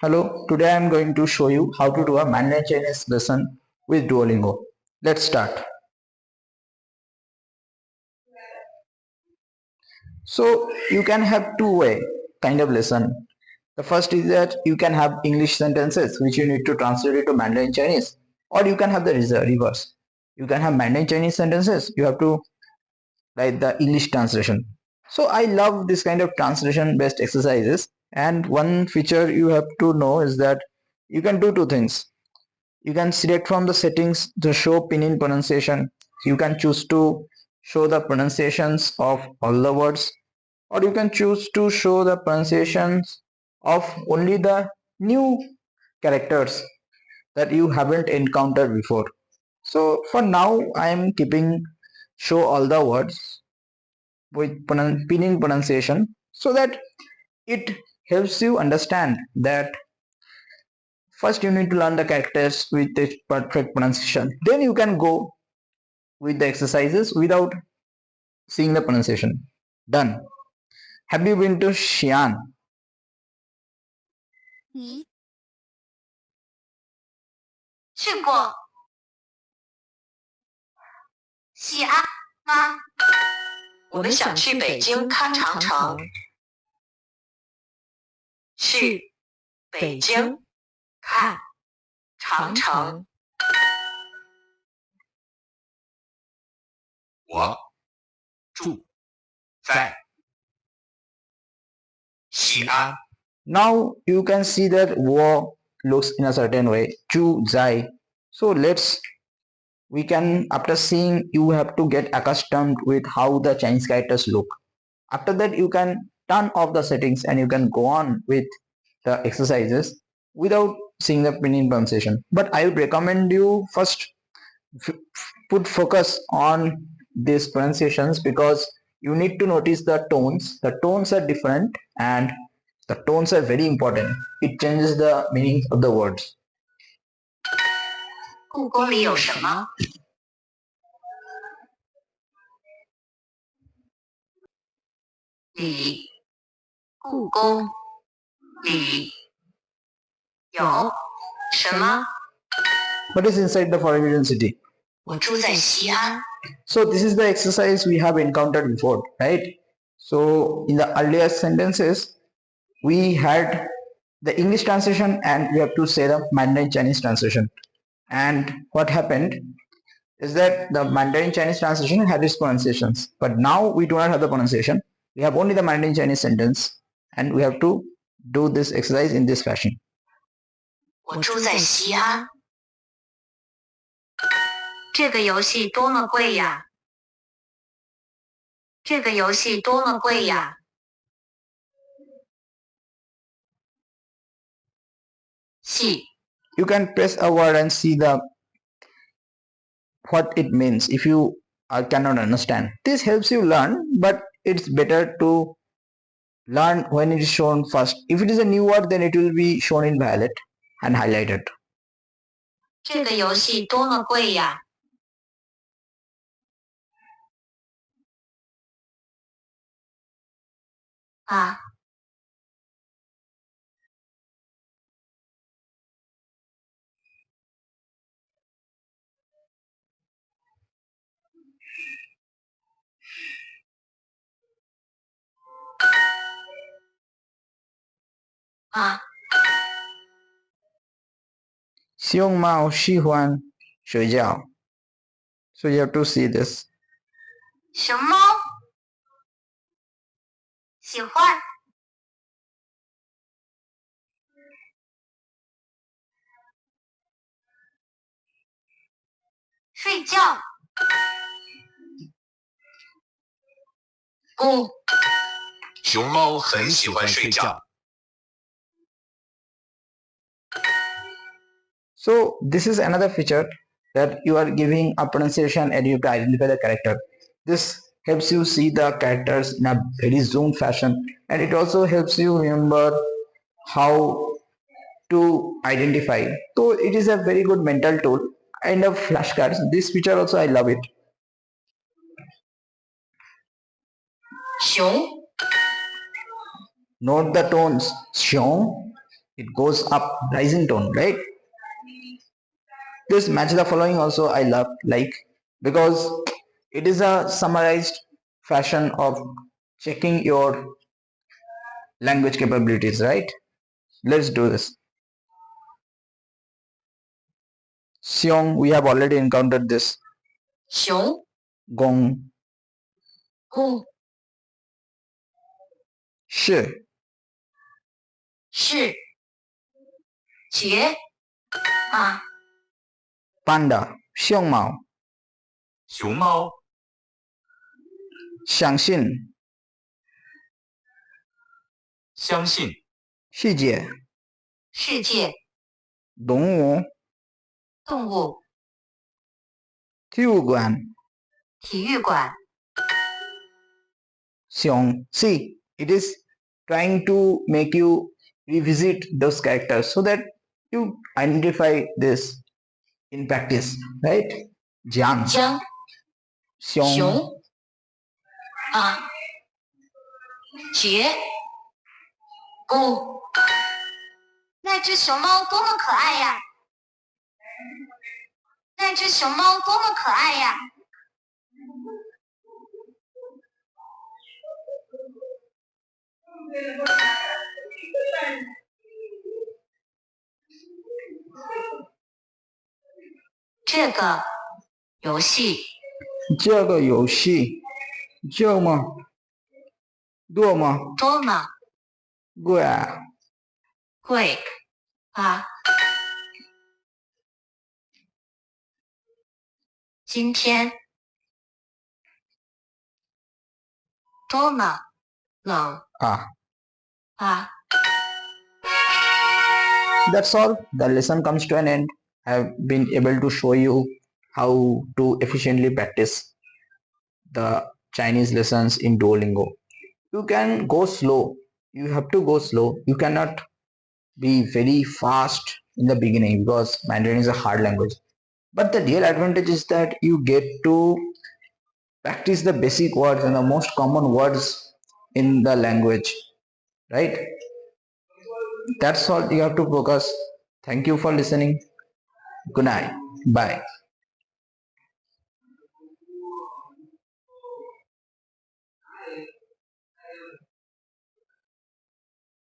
Hello, today I am going to show you how to do a Mandarin Chinese lesson with Duolingo. Let's start. So you can have two-way kind of lesson. The first is that you can have English sentences which you need to translate it to Mandarin Chinese, or you can have the reverse. You can have Mandarin Chinese sentences, you have to write the English translation. So I love this kind of translation based exercises, and one feature you have to know is that you can do two things. You can select from the settings to show pinyin pronunciation. You can choose to show the pronunciations of all the words, or you can choose to show the pronunciations of only the new characters that you haven't encountered before. So for now I am keeping show all the words with pinyin pronunciation so that it helps you understand that first you need to learn the characters with its perfect pronunciation. Then you can go with the exercises without seeing the pronunciation. Done. Have you been to Xi'an? 你去过西安吗？我们想去北京看长城。去北京看长城。我住在西安。 Now you can see that wo looks in a certain way. Chu, zai. So we can, after seeing, you have to get accustomed with how the Chinese characters look. After that you can turn off the settings and you can go on with the exercises without seeing the pinyin pronunciation. But I would recommend you first put focus on these pronunciations, because you need to notice the tones. The tones are different and the tones are very important. It changes the meaning of the words. 故宫里有什么？里，故宫里有什么？ What is inside the forbidden city? 我住在西安。 So this is the exercise we have encountered before, right? So in the earlier sentences we had the English translation and we have to say the Mandarin Chinese translation. And what happened is that the Mandarin Chinese translation had its pronunciations, but now we do not have the pronunciation. We have only the Mandarin Chinese sentence, and we have to do this exercise in this fashion. 我住在西安。这个游戏多么贵呀！这个游戏多么贵呀！ 戏 You can press a word and see the what it means if you cannot understand. This helps you learn, but it's better to learn when it is shown first. If it is a new word, then it will be shown in violet and highlighted. 这个游戏多么贵呀！啊！ 啊！ Xiong Mao Shi Huan Shui Jiao. So you have to see this. 熊猫喜欢睡觉。不，熊猫很喜欢睡觉。 So this is another feature that you are giving a pronunciation and you have to identify the character. This helps you see the characters in a very zoomed fashion, and it also helps you remember how to identify. So it is a very good mental tool. Kind of flashcards. This feature also I love it. 熊 Note the tones. Xiong it goes up, rising tone, right? This match the following also I love, like, because it is a summarized fashion of checking your language capabilities, right? Let's do this. Xiong, we have already encountered this. 熊 Gong, 公 shi, 是杰马 panda, xiong mao, 熊猫、 xiang xin, 相信、 xi jie, 世界 dong wu, 动物 tiu guan, 体育馆 xiong. See, it is trying to make you revisit those characters so that you identify this in practice, right? Jiang, 江 xiong, 熊啊杰公那只熊猫多么可爱呀！那只熊猫多么可爱呀！这个游戏这个游戏叫吗？多吗？多么贵？贵啊！今天多么冷啊。啊！ That's all. The lesson comes to an end. I've been able to show you how to efficiently practice the Chinese lessons in Duolingo. You can go slow. You have to go slow. You cannot be very fast in the beginning because Mandarin is a hard language. But the real advantage is that you get to practice the basic words and the most common words in the language, right? That's all you have to focus. Thank you for listening. Good night. Bye.